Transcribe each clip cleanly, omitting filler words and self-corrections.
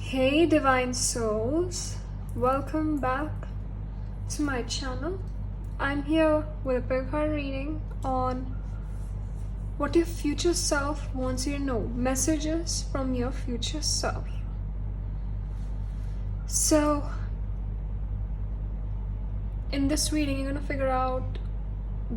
Hey divine souls, welcome back to my channel. I'm here with a big card reading on what your future self wants you to know. Messages from your future self. So in this reading, you're going to figure out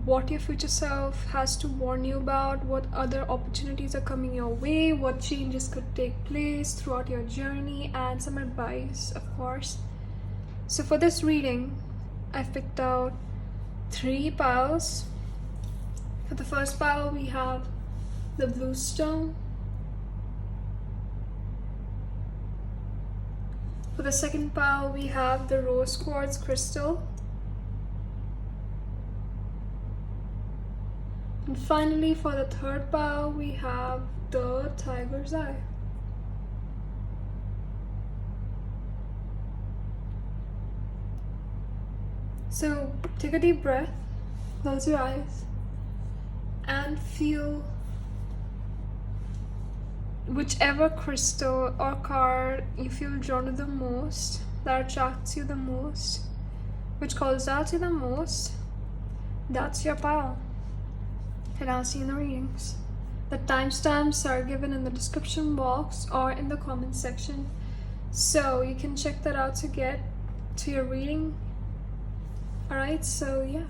what your future self has to warn you about, what other opportunities are coming your way, what changes could take place throughout your journey, and some advice, of course. So for this reading, I've picked out 3 piles. For the first pile, we have the blue stone. For the second pile, we have the rose quartz crystal. And finally, for the third pile, we have the tiger's eye. So take a deep breath, close your eyes, and feel whichever crystal or card you feel drawn to the most, that attracts you the most, which calls out to you the most. That's your pile. And I'll see you in the readings. The timestamps are given in the description box or in the comment section, so you can check that out to get to your reading. Alright, so yeah.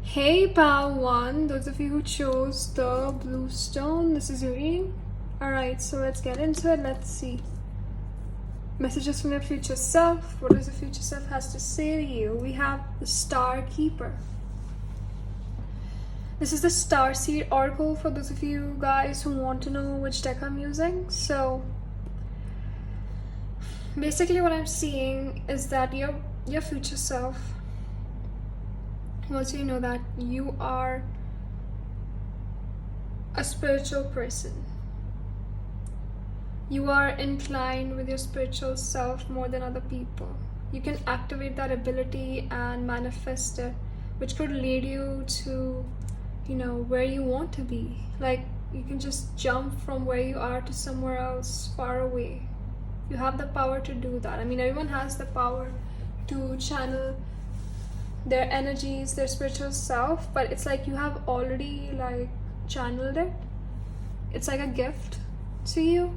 Hey pile 1, those of you who chose the blue stone, this is your reading. Alright, so let's get into it. Let's see. Messages from your future self. What does the future self has to say to you? We have the Star Keeper. This is the Starseed Oracle for those of you guys who want to know which deck I'm using. So basically what I'm seeing is that your future self wants you to know that you are a spiritual person. You are inclined with your spiritual self more than other people. You can activate that ability and manifest it, which could lead you to where you want to be. Like, you can just jump from where you are to somewhere else far away. You have the power to do that. I mean, everyone has the power to channel their energies, their spiritual self, but it's like you have already channeled it. It's like a gift to you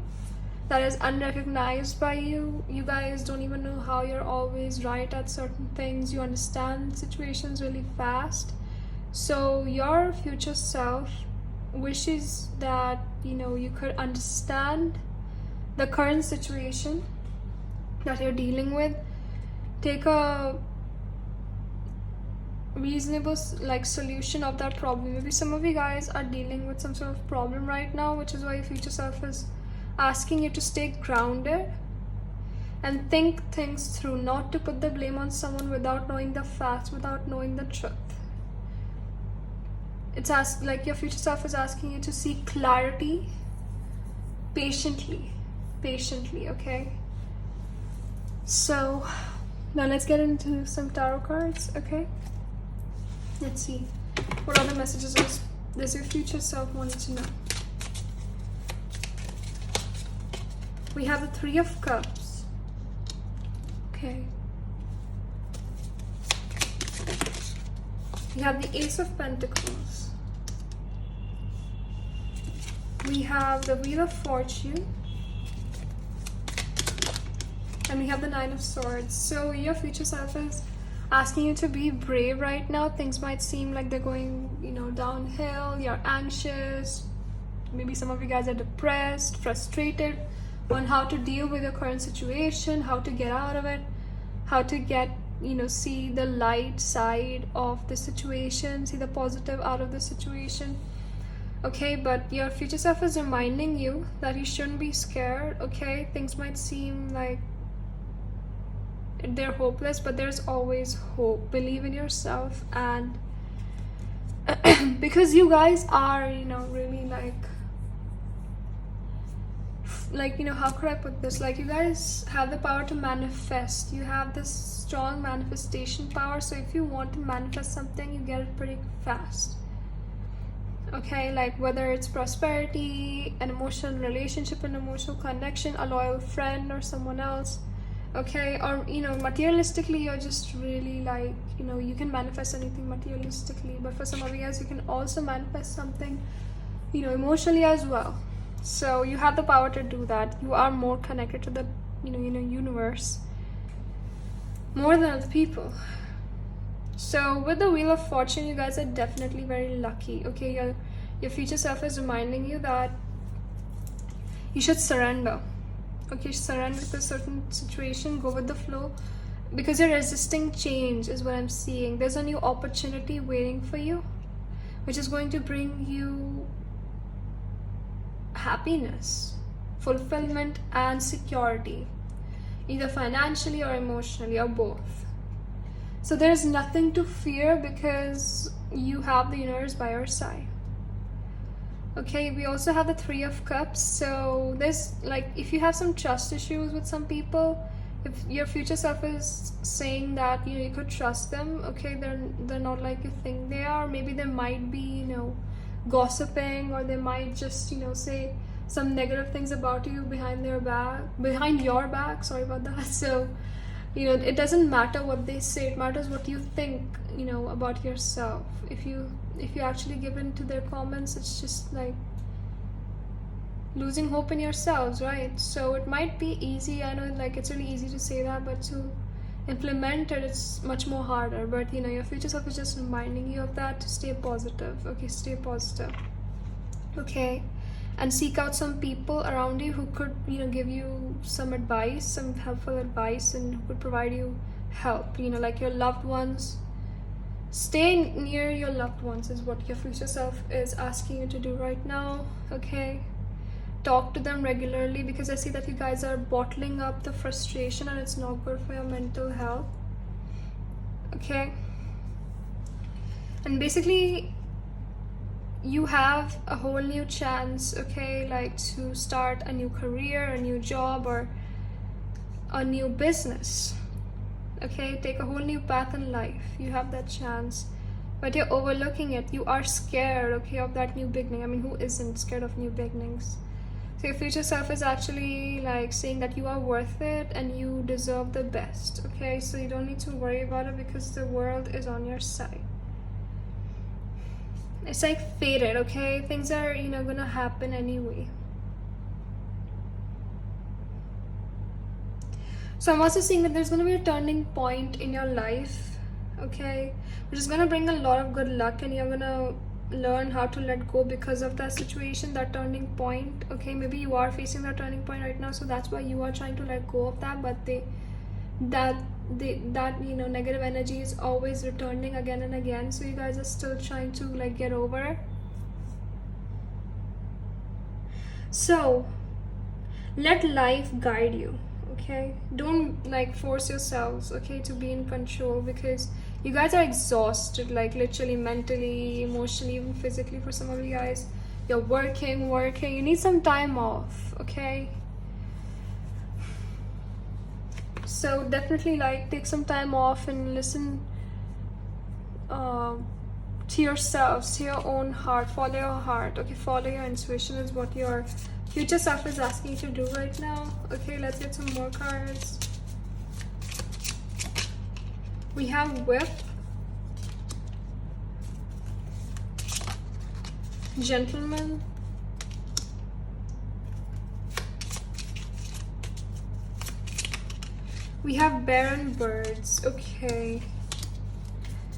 that is unrecognized by you. You guys don't even know how you're always right at certain things. You understand situations really fast. So your future self wishes that you could understand the current situation that you're dealing with, take a reasonable solution of that problem. Maybe some of you guys are dealing with some sort of problem right now, which is why your future self is asking you to stay grounded and think things through, not to put the blame on someone without knowing the facts, without knowing the truth. It's your future self is asking you to seek clarity patiently, okay? So now let's get into some tarot cards, okay? Let's see what other messages does your future self want you to know. We have the 3 of Cups, okay? We have the Ace of Pentacles. We have the Wheel of Fortune. And we have the 9 of Swords. So your future self is asking you to be brave right now. Things might seem like they're going, downhill. You're anxious. Maybe some of you guys are depressed, frustrated on how to deal with your current situation, how to get out of it, how to get see the light side of the situation, see the positive out of the situation, okay? But your future self is reminding you that you shouldn't be scared, okay? Things might seem like they're hopeless, but there's always hope. Believe in yourself, and because you guys are really how could I put this, you guys have the power to manifest. You have this strong manifestation power. So if you want to manifest something, you get it pretty fast, Okay, like whether it's prosperity, an emotional relationship, an emotional connection, a loyal friend, or someone else. Okay, or materialistically, you're just really like, you can manifest anything materialistically, but for some of you guys, you can also manifest something, emotionally as well. So you have the power to do that. You are more connected to the universe more than other people. So with the Wheel of Fortune, you guys are definitely very lucky. Okay, your future self is reminding you that you should surrender. Okay, surrender to a certain situation, go with the flow, because you're resisting change is what I'm seeing. There's a new opportunity waiting for you, which is going to bring you happiness, fulfillment, and security, either financially or emotionally, or both. So there's nothing to fear because you have the universe by your side. Okay, we also have the Three of Cups. So there's like, if you have some trust issues with some people, if your future self is saying that you could trust them, okay, they're not like you think they are. Maybe they might be gossiping, or they might just say some negative things about you behind your back. Sorry about that. So it doesn't matter what they say, it matters what you think about yourself. If you actually give in to their comments, it's just like losing hope in yourselves, right? So it might be easy, I know, like it's really easy to say that, but to implement it, it's much more harder. But your future self is just reminding you of that, to stay positive. Okay, stay positive. Okay, and seek out some people around you who could give you some advice, some helpful advice, and who could provide you help, like your loved ones. Stay near your loved ones is what your future self is asking you to do right now. Okay, talk to them regularly, because I see that you guys are bottling up the frustration, and it's not good for your mental health. Okay, and basically you have a whole new chance, okay, like to start a new career, a new job, or a new business. Okay, take a whole new path in life. You have that chance, but you're overlooking it. You are scared, okay, of that new beginning. I mean, who isn't scared of new beginnings? So your future self is actually like saying that you are worth it and you deserve the best. Okay, so you don't need to worry about it, because the world is on your side. It's like fated, okay? Things are gonna happen anyway. So I'm also seeing that there's gonna be a turning point in your life, okay, which is gonna bring a lot of good luck, and you're gonna learn how to let go because of that situation, that turning point. Okay, maybe you are facing that turning point right now, so that's why you are trying to let go of that, but that negative energy is always returning again and again, so you guys are still trying to like get over it. So let life guide you. Okay, don't like force yourselves, okay, to be in control, because you guys are exhausted, like literally, mentally, emotionally, even physically. For some of you guys, you're working, you need some time off. Okay, so definitely like take some time off and listen to yourselves, to your own heart. Follow your heart. Okay, follow your intuition is what your future self is asking you to do right now. Okay, let's get some more cards. We have Whip, Gentleman, we have Barren Birds. Okay,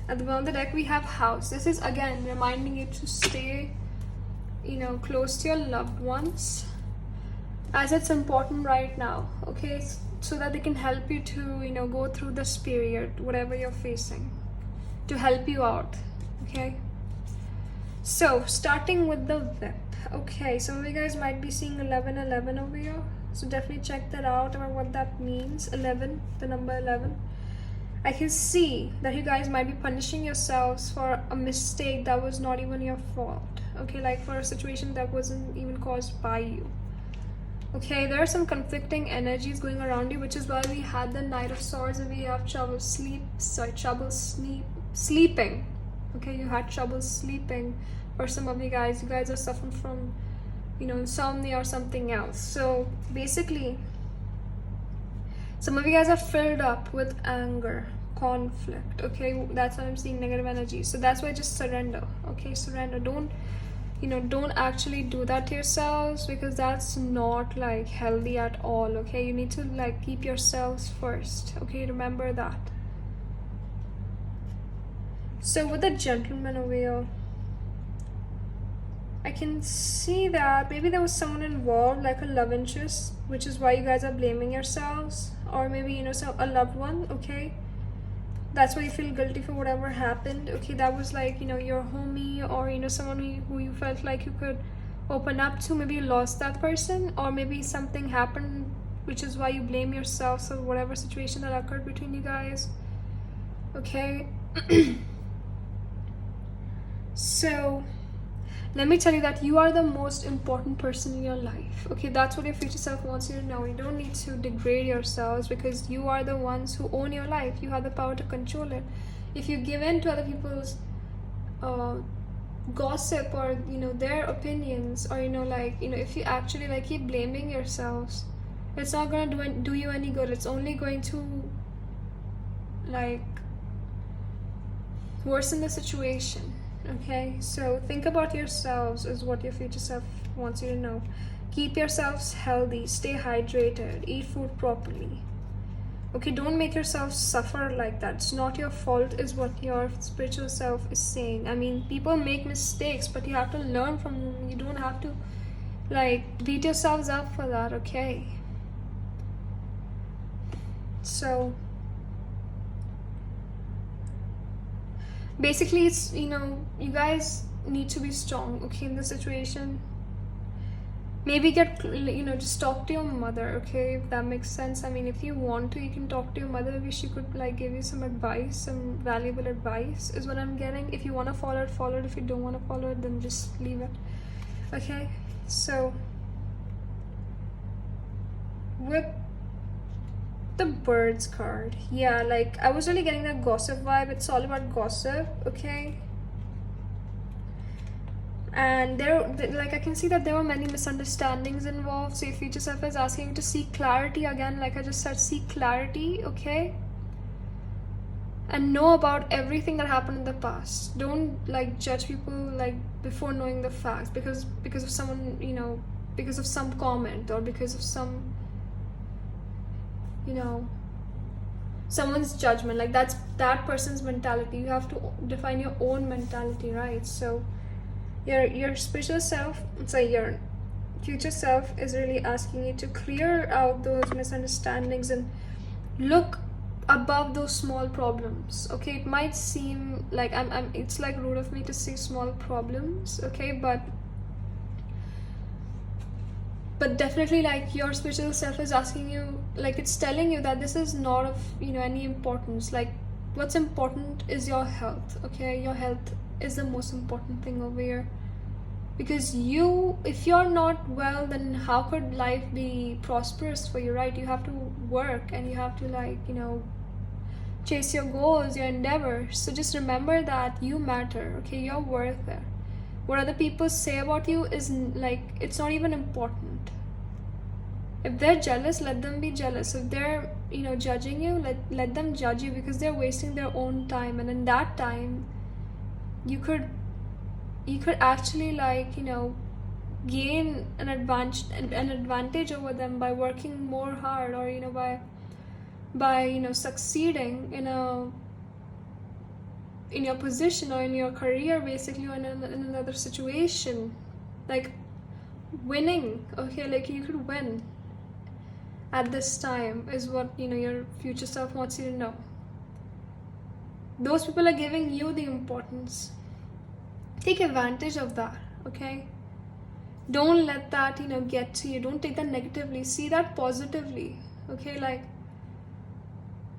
at the bottom of the deck we have House. This is again reminding you to stay close to your loved ones, as it's important right now. Okay, so that they can help you to go through this period, whatever you're facing, to help you out. Okay, so starting with the Whip. Okay, some of you guys might be seeing 1111 over here, so definitely check that out about what that means. 11, the number 11. I can see that you guys might be punishing yourselves for a mistake that was not even your fault. Okay, like for a situation that wasn't even caused by you. Okay, there are some conflicting energies going around you, which is why we had the Knight of Swords, and we have trouble sleeping. Okay, you had trouble sleeping, or some of you guys are suffering from, you know, insomnia or something else. So basically, some of you guys are filled up with anger, conflict, okay? That's why I'm seeing negative energy. So that's why just surrender, okay? Surrender. Don't, you know, don't actually do that to yourselves, because that's not like healthy at all, okay? You need to like keep yourselves first, okay? Remember that. So with the gentleman over here, I can see that maybe there was someone involved, like a love interest, which is why you guys are blaming yourselves, or maybe, you know, a loved one, okay? That's why you feel guilty for whatever happened, okay? That was like, you know, your homie, or, you know, someone who you felt like you could open up to. Maybe you lost that person, or maybe something happened, which is why you blame yourself for whatever situation that occurred between you guys, okay? So let me tell you that you are the most important person in your life, okay? That's what your future self wants you to know. You don't need to degrade yourselves, because you are the ones who own your life. You have the power to control it. If you give in to other people's gossip, or, you know, their opinions, or, you know, like, you know, if you actually like keep blaming yourselves, it's not going to do you any good. It's only going to like worsen the situation. Okay, so think about yourselves is what your future self wants you to know. Keep yourselves healthy, stay hydrated, eat food properly. Okay, don't make yourself suffer like that. It's not your fault, is what your spiritual self is saying. I mean, people make mistakes, but you have to learn from them. You don't have to like beat yourselves up for that, okay? So basically, it's, you know, you guys need to be strong, okay, in this situation. Maybe get, you know, just talk to your mother, okay, if that makes sense. I mean, if you want to, you can talk to your mother. Maybe she could like give you some advice, some valuable advice is what I'm getting. If you want to follow it, follow it. If you don't want to follow it, then just leave it, okay? So with the birds card, yeah, like I was really getting that gossip vibe. It's all about gossip, okay? And there, like I can see that there were many misunderstandings involved. So your future self is asking you to seek clarity again. Like I just said, seek clarity, okay? And know about everything that happened in the past. Don't like judge people like before knowing the facts, because of someone, you know, because of some comment, or because of some, you know, someone's judgment. Like that's that person's mentality. You have to define your own mentality, right? So your spiritual self, sorry, your future self is really asking you to clear out those misunderstandings and look above those small problems, okay? It might seem like I'm it's like rude of me to say small problems, okay, but definitely like your spiritual self is asking you, like it's telling you that this is not of, you know, any importance. Like what's important is your health, okay? Your health is the most important thing over here, because if you're not well, then how could life be prosperous for you, right? You have to work, and you have to like, you know, chase your goals, your endeavors. So just remember that you matter, okay? You're worth it. What other people say about you is like, it's not even important. If they're jealous, let them be jealous. If they're, you know, judging you, let them judge you, because they're wasting their own time. And in that time, you could actually like, you know, gain an advantage over them by working more hard, or, you know, by you know, succeeding in your position, or in your career, basically, or in another situation, like winning, okay? Like you could win at this time is what, you know, your future self wants you to know. Those people are giving you the importance. Take advantage of that, okay? Don't let that, you know, get to you. Don't take that negatively. See that positively, okay? Like,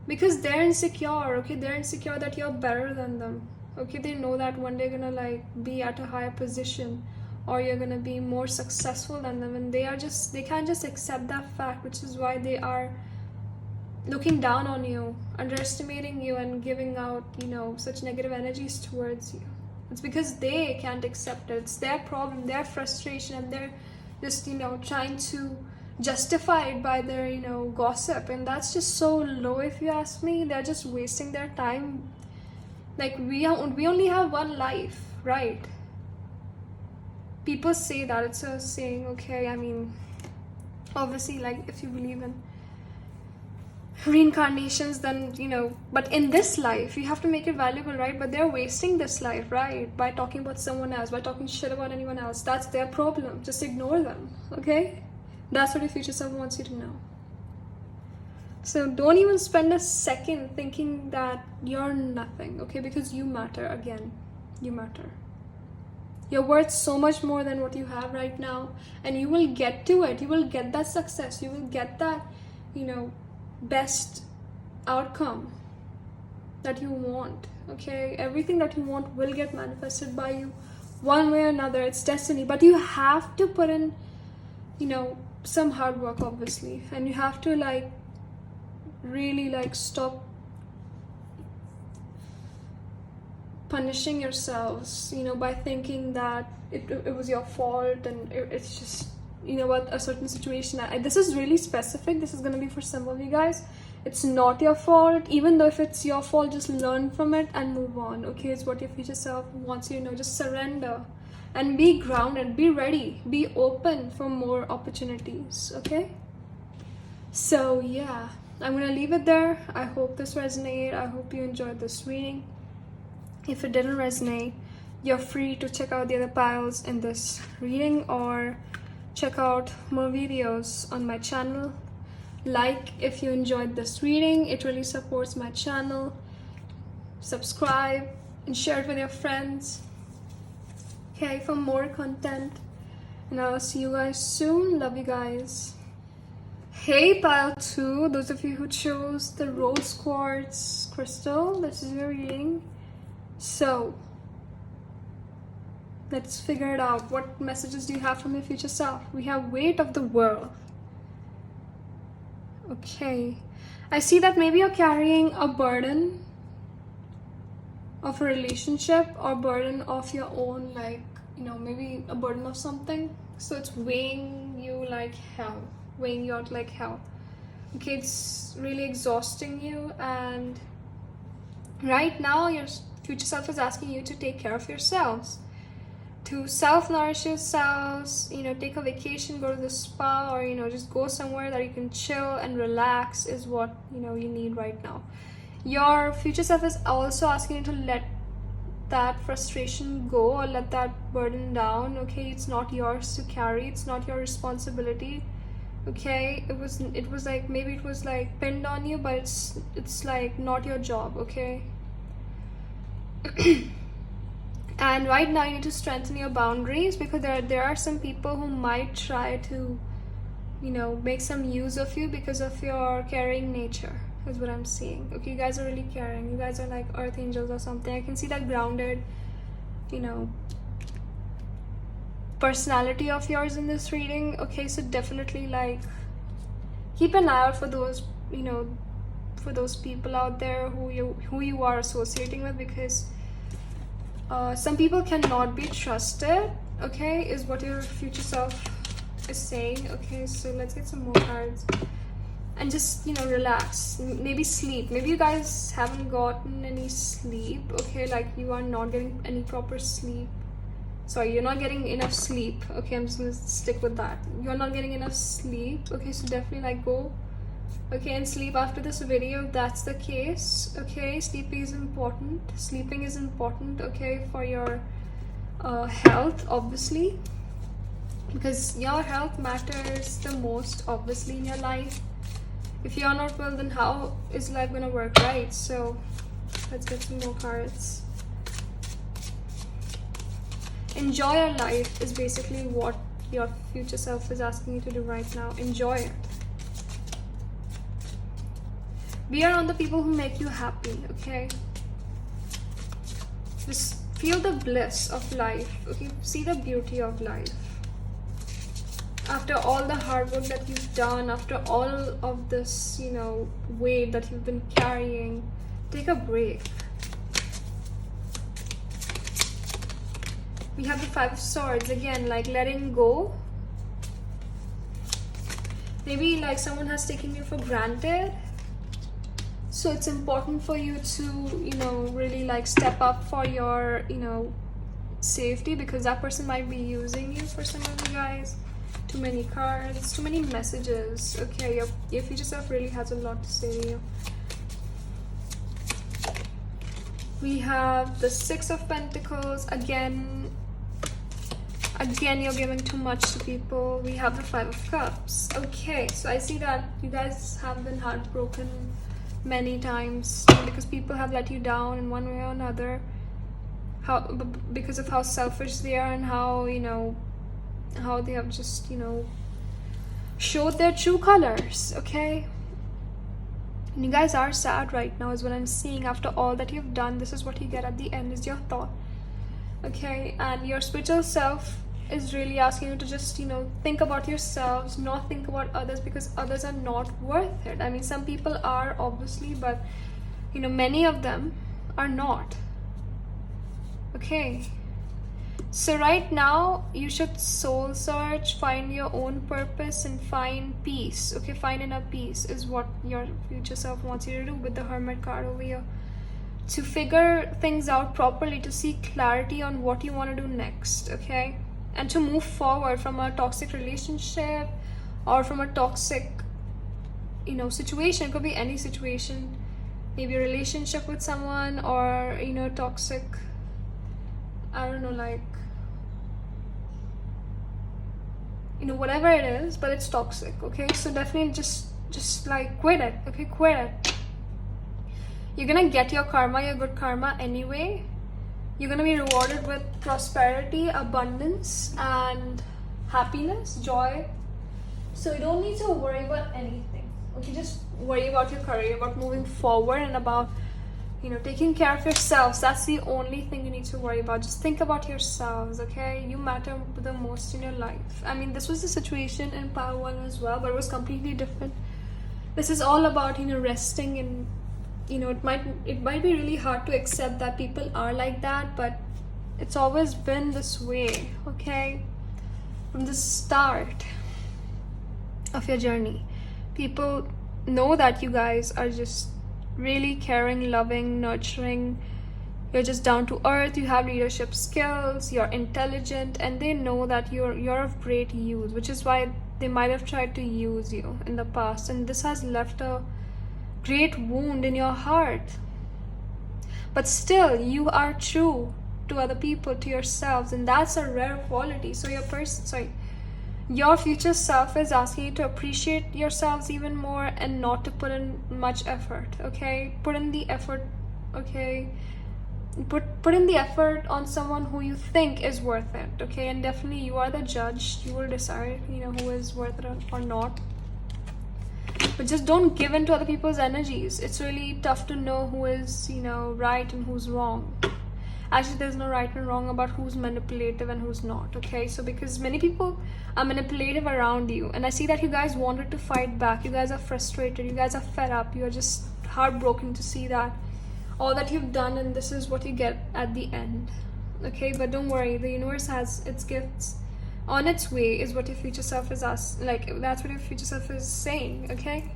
because they're insecure, okay? They're insecure that you're better than them, okay? They know that one day you're gonna like be at a higher position, or you're gonna be more successful than them, and they can't just accept that fact, which is why they are looking down on you, underestimating you, and giving out, you know, such negative energies towards you. It's because they can't accept it. It's their problem, their frustration, and they're just, trying to justify it by their, gossip. And that's just so low, if you ask me. They're just wasting their time. Like, we only have one life, right? People say that. It's a saying, okay? I mean, obviously, like, if you believe in reincarnations, then, but in this life, you have to make it valuable, right? But they're wasting this life, right? By talking about someone else, by talking shit about anyone else. That's their problem. Just ignore them, okay? That's what your future self wants you to know. So don't even spend a second thinking that you're nothing, okay? Because you matter. Again, you matter. You're worth so much more than what you have right now, and you will get to it. You will get that success. You will get that, best outcome that you want, okay? Everything that you want will get manifested by you one way or another. It's destiny. But you have to put in, some hard work, obviously. And you have to, like, really, like, stop punishing yourselves, by thinking that it was your fault, and it's just, what a certain situation. This is really specific. This is going to be for some of you guys. It's not your fault. Even though if it's your fault, just learn from it and move on, okay? It's what your future self wants you to know. Just surrender and be grounded, be ready, be open for more opportunities, okay? So yeah, I'm gonna leave it there. I hope this resonated. I hope you enjoyed this reading. If it didn't resonate, you're free to check out the other piles in this reading, or check out more videos on my channel. Like if you enjoyed this reading, it really supports my channel. Subscribe and share it with your friends, okay, for more content. And I'll see you guys soon. Love you guys. Hey pile 2, those of you who chose the rose quartz crystal, this is your reading. So let's figure it out. What messages do you have from your future self? We have weight of the world. Okay, I see that maybe you're carrying a burden of a relationship, or burden of your own, like, maybe a burden of something. So it's weighing you like hell, weighing you out like hell. Okay, it's really exhausting you, and right now your future self is asking you to take care of yourselves, to self-nourish yourselves, take a vacation, go to the spa, or just go somewhere that you can chill and relax is what you need right now. Your future self is also asking you to let that frustration go, or let that burden down, okay? It's not yours to carry. It's not your responsibility, okay? It was like, maybe it was like pinned on you, but it's like not your job, okay? And right now you need to strengthen your boundaries, because there are some people who might try to make some use of you because of your caring nature, is what I'm seeing. Okay, you guys are really caring. You guys are like earth angels or something. I can see that grounded personality of yours in this reading. Okay, so definitely, like, keep an eye out for those for those people out there who you are associating with, because some people cannot be trusted, okay, is what your future self is saying. Okay, so let's get some more cards. And just relax, maybe sleep. Maybe you guys haven't gotten any sleep, okay? Like, you are not getting any proper sleep. Sorry, you're not getting enough sleep. Okay, I'm just gonna stick with that. You're not getting enough sleep. Okay, so definitely, like, go, okay, and sleep after this video if that's the case. Okay, sleeping is important. Sleeping is important, okay, for your health, obviously, because your health matters the most, obviously, in your life. If you're not well, then how is life gonna work, right? So let's get some more cards. Enjoy your life is basically what your future self is asking you to do right now. Enjoy it. Be around the people who make you happy, okay? Just feel the bliss of life, okay? See the beauty of life. After all the hard work that you've done, after all of this, weight that you've been carrying, take a break. We have the Five of Swords again, like letting go. Maybe like someone has taken you for granted, so it's important for you to, you know, really like step up for your, you know, safety, because that person might be using you for some of you guys. Too many cards, too many messages. Okay, your future self really has a lot to say to you. We have the Six of Pentacles again. Again, you're giving too much to people. We have the Five of Cups. Okay, so I see that you guys have been heartbroken many times because people have let you down in one way or another. Because of how selfish they are and how, you know, how they have just, you know, showed their true colors. Okay, and you guys are sad right now is what I'm seeing. After all that you've done, this is what you get at the end, is your thought. Okay, and your spiritual self is really asking you to just, you know, think about yourselves, not think about others, because others are not worth it. I mean, some people are, obviously, but, you know, many of them are not. Okay, so right now you should soul search, find your own purpose, and find peace. Okay, find inner peace is what your future self wants you to do with the Hermit card over here. To figure things out properly, to seek clarity on what you want to do next. Okay, and to move forward from a toxic relationship or from a toxic, you know, situation. It could be any situation, maybe a relationship with someone, or, you know, toxic, I don't know, like, you know, whatever it is, but it's toxic. Okay, so definitely just like quit it. Okay, quit it. You're gonna get your karma, your good karma anyway. You're gonna be rewarded with prosperity, abundance, and happiness, joy. So you don't need to worry about anything. Okay, just worry about your career, about moving forward, and about, you know, taking care of yourselves. That's the only thing you need to worry about. Just think about yourselves. Okay, you matter the most in your life. I mean, this was the situation in Power 1 as well, but it was completely different. This is all about, you know, resting in, you know, it might be really hard to accept that people are like that, but it's always been this way. Okay, from the start of your journey, people know that you guys are just really caring, loving, nurturing. You're just down to earth, you have leadership skills, you're intelligent, and they know that you're of great use, which is why they might have tried to use you in the past, and this has left a great wound in your heart. But still, you are true to other people, to yourselves, and that's a rare quality. So your future self is asking you to appreciate yourselves even more and not to put in much effort. Okay, put in the effort. Okay, put in the effort on someone who you think is worth it. Okay, and definitely you are the judge. You will decide, you know, who is worth it or not. But just don't give in to other people's energies. It's really tough to know who is, you know, right and who's wrong. Actually, there's no right and wrong about who's manipulative and who's not. Okay, so because many people are manipulative around you, and I see that you guys wanted to fight back. You guys are frustrated, you guys are fed up, you are just heartbroken to see that all that you've done, and this is what you get at the end. Okay, but don't worry, the universe has its gifts on its way, is what your future self is that's what your future self is saying. Okay,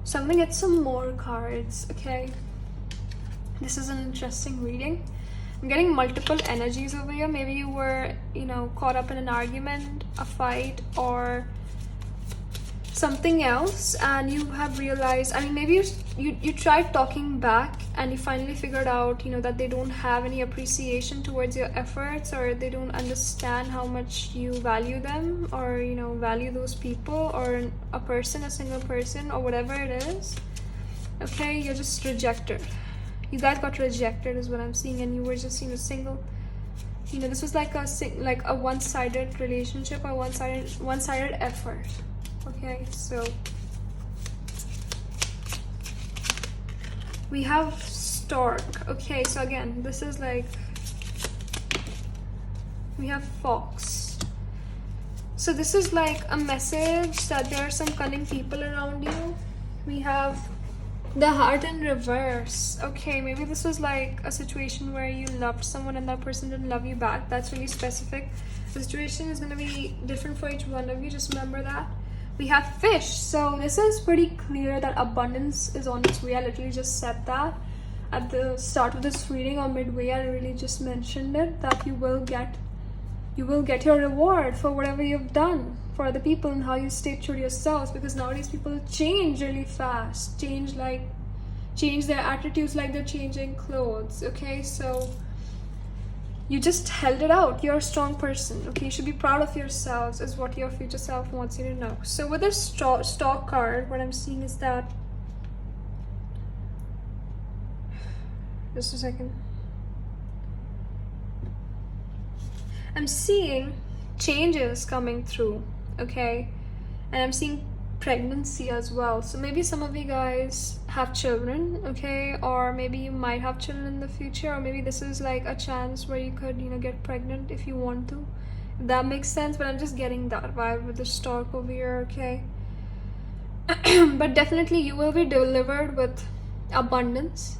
so I'm gonna get some more cards. Okay, this is an interesting reading. I'm getting multiple energies over here. Maybe you were, you know, caught up in an argument, a fight, or something else, and you have realized, I mean, maybe you tried talking back and you finally figured out, you know, that they don't have any appreciation towards your efforts, or they don't understand how much you value them, or, you know, value those people, or a person, a single person, or whatever it is. Okay, you're just rejected. You guys got rejected is what I'm seeing, and you were just, you know, single. You know, this was like a one-sided relationship, or one-sided effort. Okay, so we have Stork. Okay, so again, this is like, we have Fox. So this is like a message that there are some cunning people around you. We have The heart in reverse. Okay, maybe this was like a situation where you loved someone and that person didn't love you back. That's really specific. The situation is going to be different for each one of you. Just remember that. We have fish. So this is pretty clear that abundance is on its way. I literally just said that at the start of this reading, or midway. I really just mentioned it, that you will get your reward for whatever you've done for other people and how you stay true to yourselves, because nowadays people change really fast, change their attitudes like they're changing clothes. Okay, so you just held it out. You're a strong person. Okay, you should be proud of yourselves, is what your future self wants you to know. So with this stock card, what I'm seeing is that, just a second, I'm seeing changes coming through. Okay, and I'm seeing pregnancy as well. So maybe some of you guys have children, okay, or maybe you might have children in the future, or maybe this is like a chance where you could, get pregnant if you want to, if that makes sense. But I'm just getting that vibe with the stork over here. Okay. But definitely you will be delivered with abundance,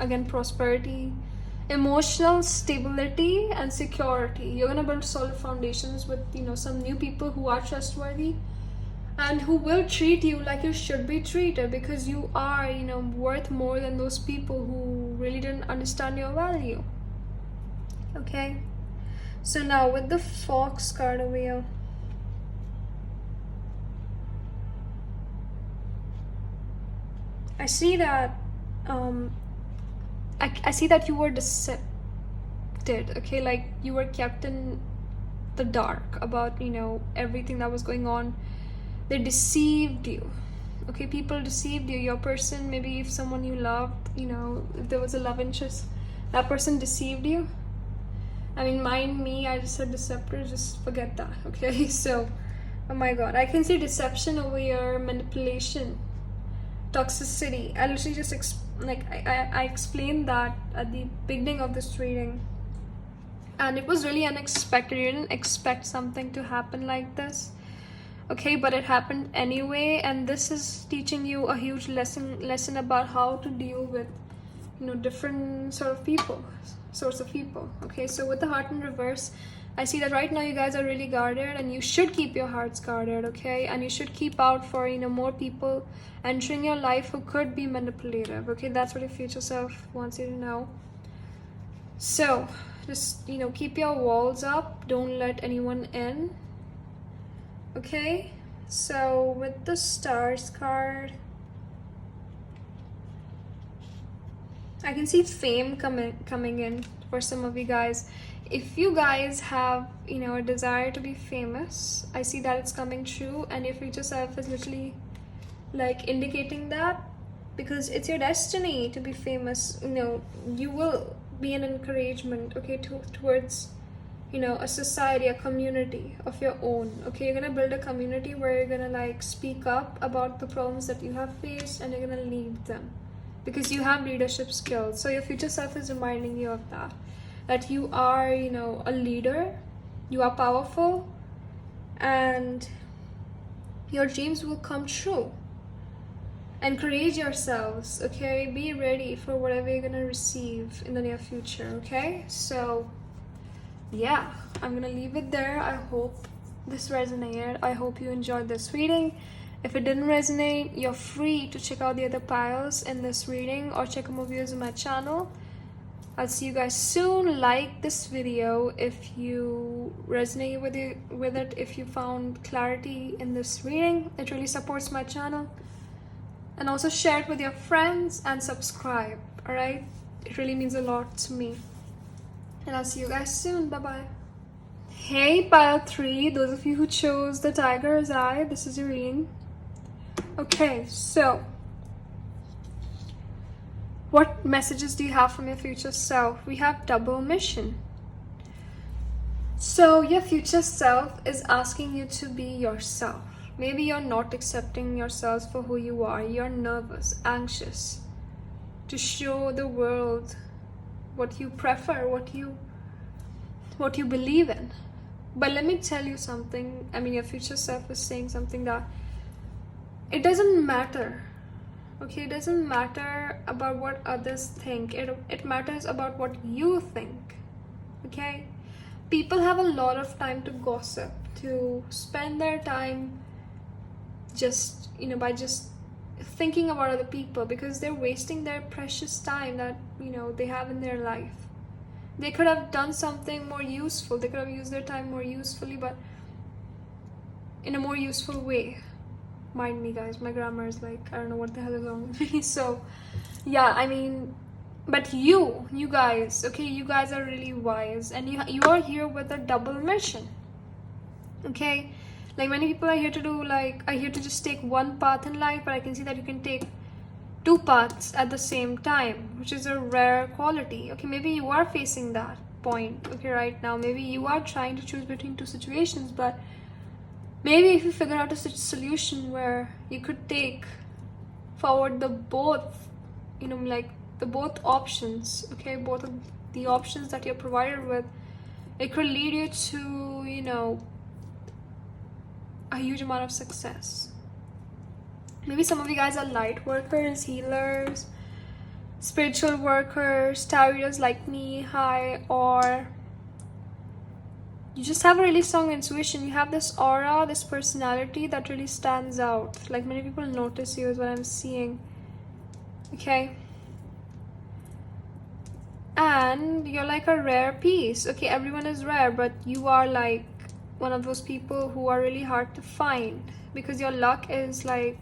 again, prosperity, emotional stability, and security. You're gonna build solid foundations with some new people who are trustworthy and who will treat you like you should be treated, because you are worth more than those people who really didn't understand your value. Okay, so now with the fox card over here, I see that I see that you were decepted. Okay, like you were kept in the dark about everything that was going on. They deceived you. Okay, people deceived you. Your person, maybe if someone you loved, if there was a love interest, that person deceived you. I mean, mind me, I just said deceptor, just forget that. Okay, so oh my god, I can see deception over here, manipulation, toxicity. I literally just I explained that at the beginning of this reading, and it was really unexpected. You didn't expect something to happen like this. Okay, but it happened anyway, and this is teaching you a huge lesson about how to deal with different sorts of people. Okay, so with the heart in reverse, I see that right now you guys are really guarded, and you should keep your hearts guarded. Okay, and you should keep out for more people entering your life who could be manipulative. Okay, that's what your future self wants you to know. So just keep your walls up, don't let anyone in. Okay, so with the stars card, I can see fame coming in for some of you guys. If you guys have a desire to be famous, I see that it's coming true, and your future self is literally like indicating that, because it's your destiny to be famous. You will be an encouragement, okay, towards a society, a community of your own. Okay, you're gonna build a community where you're gonna like speak up about the problems that you have faced, and you're gonna lead them, because you have leadership skills. So your future self is reminding you of that you are a leader, you are powerful, and your dreams will come true. Encourage yourselves. Okay, be ready for whatever you're gonna receive in the near future. Okay, so yeah, I'm gonna leave it there. I hope this resonated. I hope you enjoyed this reading. If it didn't resonate, you're free to check out the other piles in this reading, or check out more videos on my channel. I'll see you guys soon. Like this video if you resonate with it, if you found clarity in this reading. It really supports my channel. And also share it with your friends and subscribe. Alright, it really means a lot to me. And I'll see you guys soon. Bye bye. Hey pile 3, those of you who chose the tiger's eye, this is your reading. Okay, so what messages do you have from your future self? We have double mission. So your future self is asking you to be yourself. Maybe you're not accepting yourself for who you are. You're nervous, anxious to show the world what you prefer, what you believe in. But let me tell you something. I mean, your future self is saying something that it doesn't matter Okay, it doesn't matter about what others think. It matters about what you think. Okay? People have a lot of time to gossip, to spend their time just, by just thinking about other people, because they're wasting their precious time that, they have in their life. They could have done something more useful. They could have used their time more usefully, but in a more useful way. Mind me, guys, my grammar is like, I don't know what the hell is wrong with me. So yeah, I mean, but you guys, okay, you guys are really wise, and you are here with a double mission. Okay, like many people are here to just take one path in life, but I can see that you can take two paths at the same time, which is a rare quality. Okay, maybe you are facing that point, okay, right now. Maybe you are trying to choose between two situations, but maybe if you figure out a solution where you could take forward the both, like the both options, okay, both of the options that you're provided with, it could lead you to, a huge amount of success. Maybe some of you guys are light workers, healers, spiritual workers, tarot readers like me, hi, or you just have a really strong intuition. You have this aura, this personality that really stands out. Like many people notice you is what I'm seeing. Okay. And you're like a rare piece. Okay, everyone is rare, but you are like one of those people who are really hard to find, because your luck is like,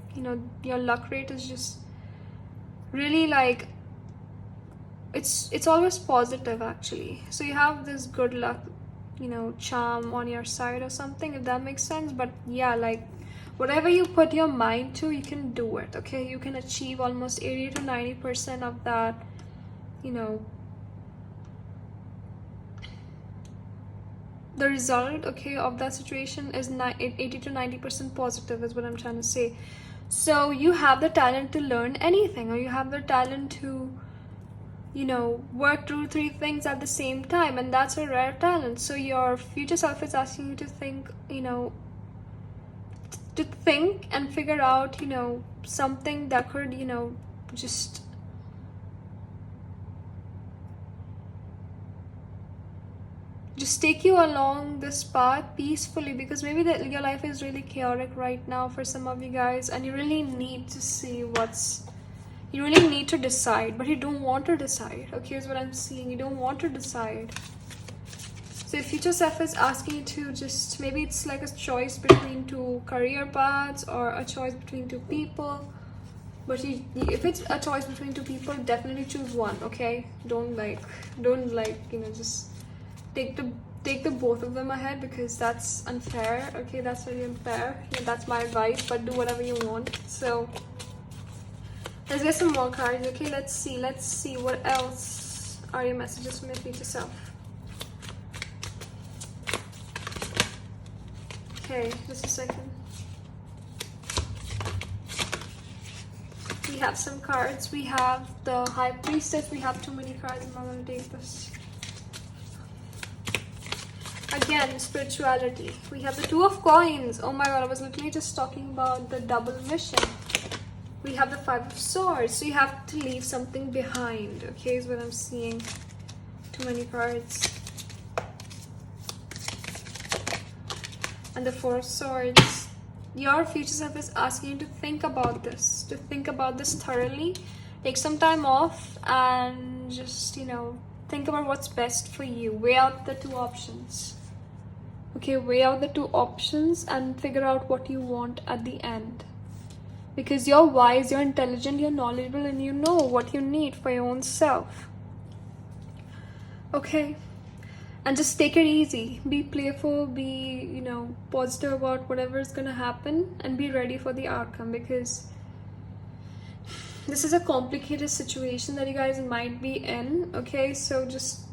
your luck rate is just really like, it's always positive actually. So you have this good luck, charm on your side or something, if that makes sense. But yeah, like whatever you put your mind to, you can do it. Okay, you can achieve almost 80 to 90% of that, the result, okay, of that situation is 80 to 90% positive, is what I'm trying to say. So you have the talent to learn anything, or you have the talent to, work through three things at the same time, and that's a rare talent. So your future self is asking you to think, to think and figure out, something that could, just take you along this path peacefully, because maybe your life is really chaotic right now for some of you guys, and you really need to see you really need to decide, but you don't want to decide. Okay, is what I'm seeing. You don't want to decide. So your future self is asking you to just, maybe it's like a choice between two career paths, or a choice between two people. But if it's a choice between two people, definitely choose one. Okay, don't just take the both of them ahead, because that's unfair. Okay, that's really unfair. Yeah, that's my advice, but do whatever you want. So let's get some more cards. Okay, let's see what else are your messages from your future self. Okay, just a second. We have some cards. We have the High Priestess. We have too many cards. I'm not going to take this. Again, spirituality. We have the Two of Coins. Oh my god, I was literally just talking about the double mission. We have the Five of Swords. So you have to leave something behind. Okay, is what I'm seeing. Too many cards. And the Four of Swords. Your future self is asking you to think about this. To think about this thoroughly. Take some time off and just, think about what's best for you. Weigh out the two options. Okay, weigh out the two options and figure out what you want at the end. Because you're wise, you're intelligent, you're knowledgeable, and you know what you need for your own self. Okay? And just take it easy. Be playful, be, positive about whatever is going to happen, and be ready for the outcome, because this is a complicated situation that you guys might be in. Okay, so just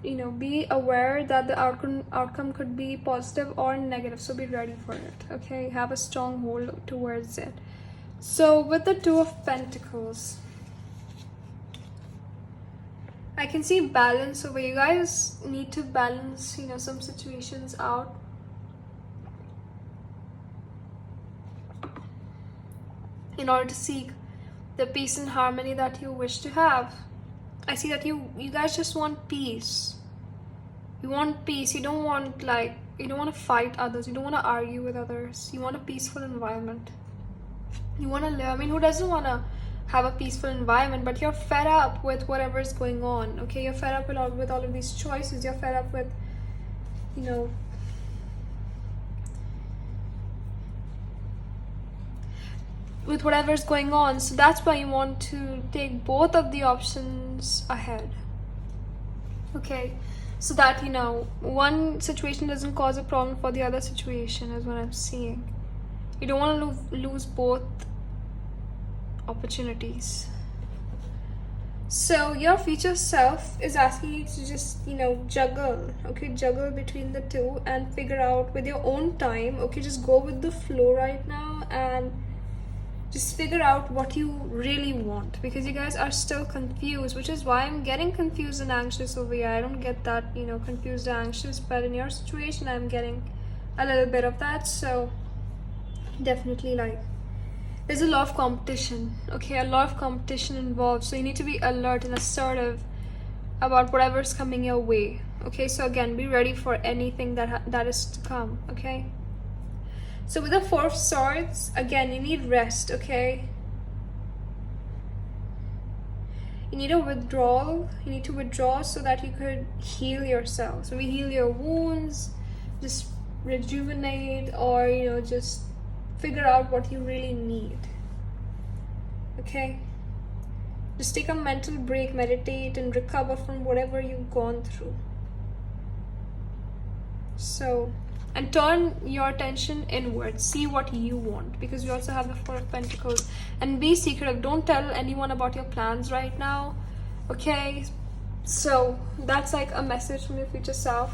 be aware that the outcome could be positive or negative, so be ready for it. Okay, have a strong hold towards it. So with the Two of Pentacles, I can see balance over. You guys need to balance, some situations out. In order to seek the peace and harmony that you wish to have. I see that you guys just want peace. You want peace. You don't want to fight others. You don't want to argue with others. You want a peaceful environment. You want to live. I mean, who doesn't want to have a peaceful environment? But you're fed up with whatever is going on. Okay, you're fed up with all of these choices. You're fed up with, you know, with whatever's going on. So that's why you want to take both of the options ahead. Okay, so that, you know, one situation doesn't cause a problem for the other situation, is what I'm seeing. You don't want to lose both opportunities. So your future self is asking you to just, you know, juggle between the two and figure out with your own time. Okay, just go with the flow right now and just figure out what you really want, because you guys are still confused, which is why I'm getting confused and anxious over here. I don't get that, you know, confused and anxious, but in your situation I'm getting a little bit of that. So definitely, like, there's a lot of competition. Okay, a lot of competition involved, so you need to be alert and assertive about whatever's coming your way. Okay, so again, be ready for anything that is to come. Okay, so with the Four of Swords, again, you need rest. Okay, you need a withdrawal. You need to withdraw so that you could heal yourself. So we heal your wounds, just rejuvenate, or, you know, just figure out what you really need. Okay, just take a mental break, meditate, and recover from whatever you've gone through. So, and turn your attention inward. See what you want, because we also have the Four of Pentacles. And be secretive. Don't tell anyone about your plans right now. Okay, so that's like a message from your future self.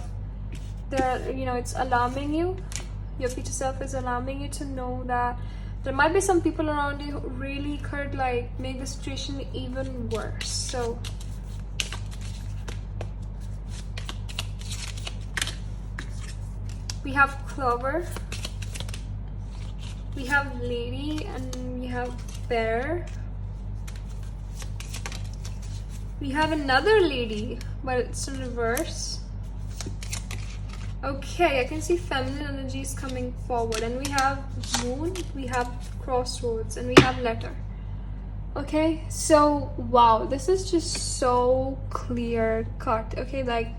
There, you know, it's alarming you. Your future self is alarming you to know that there might be some people around you who really could, like, make the situation even worse. So we have Clover, we have Lady, and we have Bear. We have another Lady, but it's in reverse. Okay, I can see feminine energies coming forward, and we have Moon, we have Crossroads, and we have Letter. Okay, so wow, this is just so clear cut. Okay, like,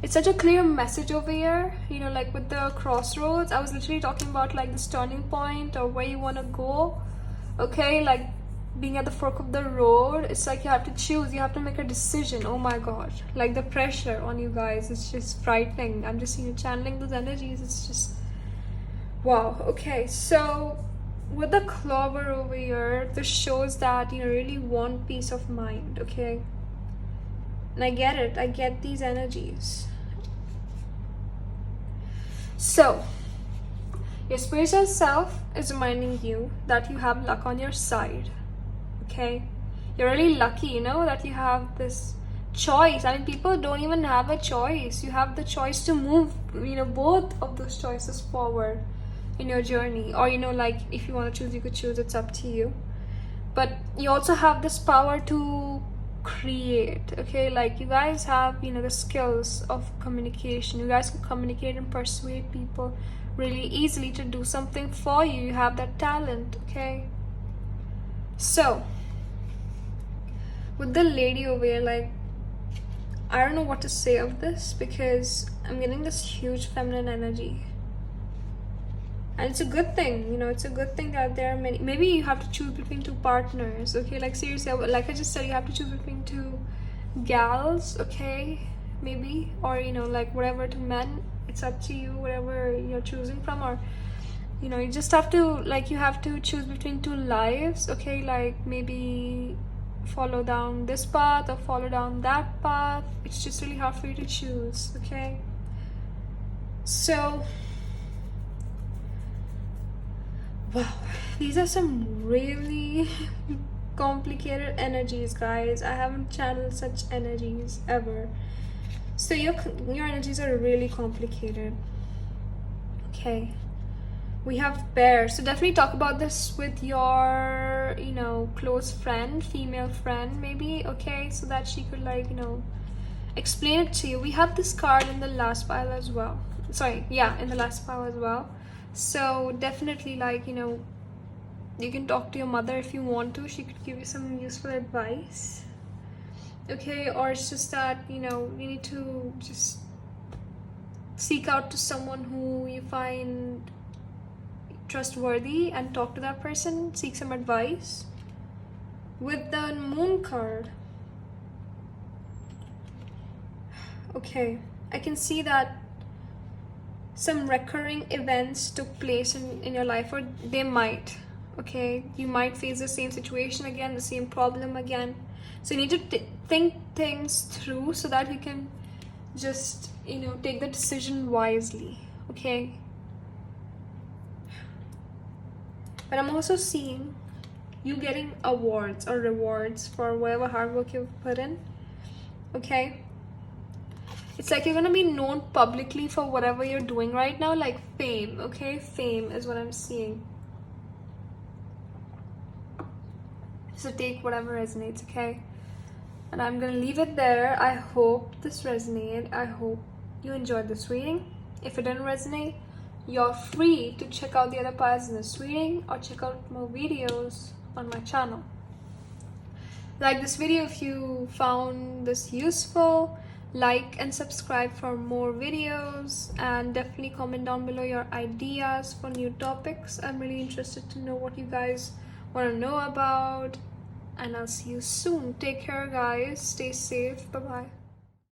it's such a clear message over here. You know, like with the Crossroads, I was literally talking about like this turning point or where you want to go. Okay, like being at the fork of the road. It's like you have to choose, you have to make a decision. Oh my god, like the pressure on you guys is just frightening. I'm just, you know, channeling those energies. It's just wow. Okay, so with the Clover over here, this shows that you really want peace of mind. Okay, and I get it, I get these energies. So your spiritual self is reminding you that you have luck on your side. Okay, you're really lucky, you know, that you have this choice. I mean, people don't even have a choice. You have the choice to move, you know, both of those choices forward in your journey. Or, you know, like, if you want to choose, you could choose. It's up to you. But you also have this power to create. Okay, like, you guys have, you know, the skills of communication. You guys can communicate and persuade people really easily to do something for you. You have that talent. Okay, so with the Lady over here, like, I don't know what to say of this, because I'm getting this huge feminine energy, and it's a good thing. You know, it's a good thing that there are many. Maybe you have to choose between two partners. Okay, like, seriously, like I just said, you have to choose between two gals. Okay, maybe, or, you know, like, whatever, to men. It's up to you, whatever you're choosing from. Or, you know, you just have to, like, you have to choose between two lives. Okay, like, maybe follow down this path or follow down that path. It's just really hard for you to choose. Okay, so wow, these are some really complicated energies, guys. I haven't channeled such energies ever. So your energies are really complicated. Okay, We have bear. So definitely talk about this with your, close friend, female friend maybe, okay? So that she could like, explain it to you. We have this card in the last pile as well. Sorry, yeah, in the last pile as well. So definitely like, you can talk to your mother if you want to. She could give you some useful advice. Okay, or it's just that, you need to just seek out to someone who you find trustworthy and talk to that person, seek some advice. With the moon card, okay, I can see that some recurring events took place in your life, or they might, okay? You might face the same situation again, the same problem again. So you need to think things through so that you can just, take the decision wisely, okay? But I'm also seeing you getting awards or rewards for whatever hard work you've put in, okay? It's like you're gonna be known publicly for whatever you're doing right now, like fame, okay? Fame is what I'm seeing. So take whatever resonates, okay? And I'm gonna leave it there. I hope this resonated. I hope you enjoyed this reading. If it didn't resonate, you're free to check out the other parts in this reading or check out more videos on my channel. Like this video if you found this useful. Like and subscribe for more videos, and definitely comment down below your ideas for new topics. I'm really interested to know what you guys want to know about, and I'll see you soon. Take care guys, stay safe, bye bye.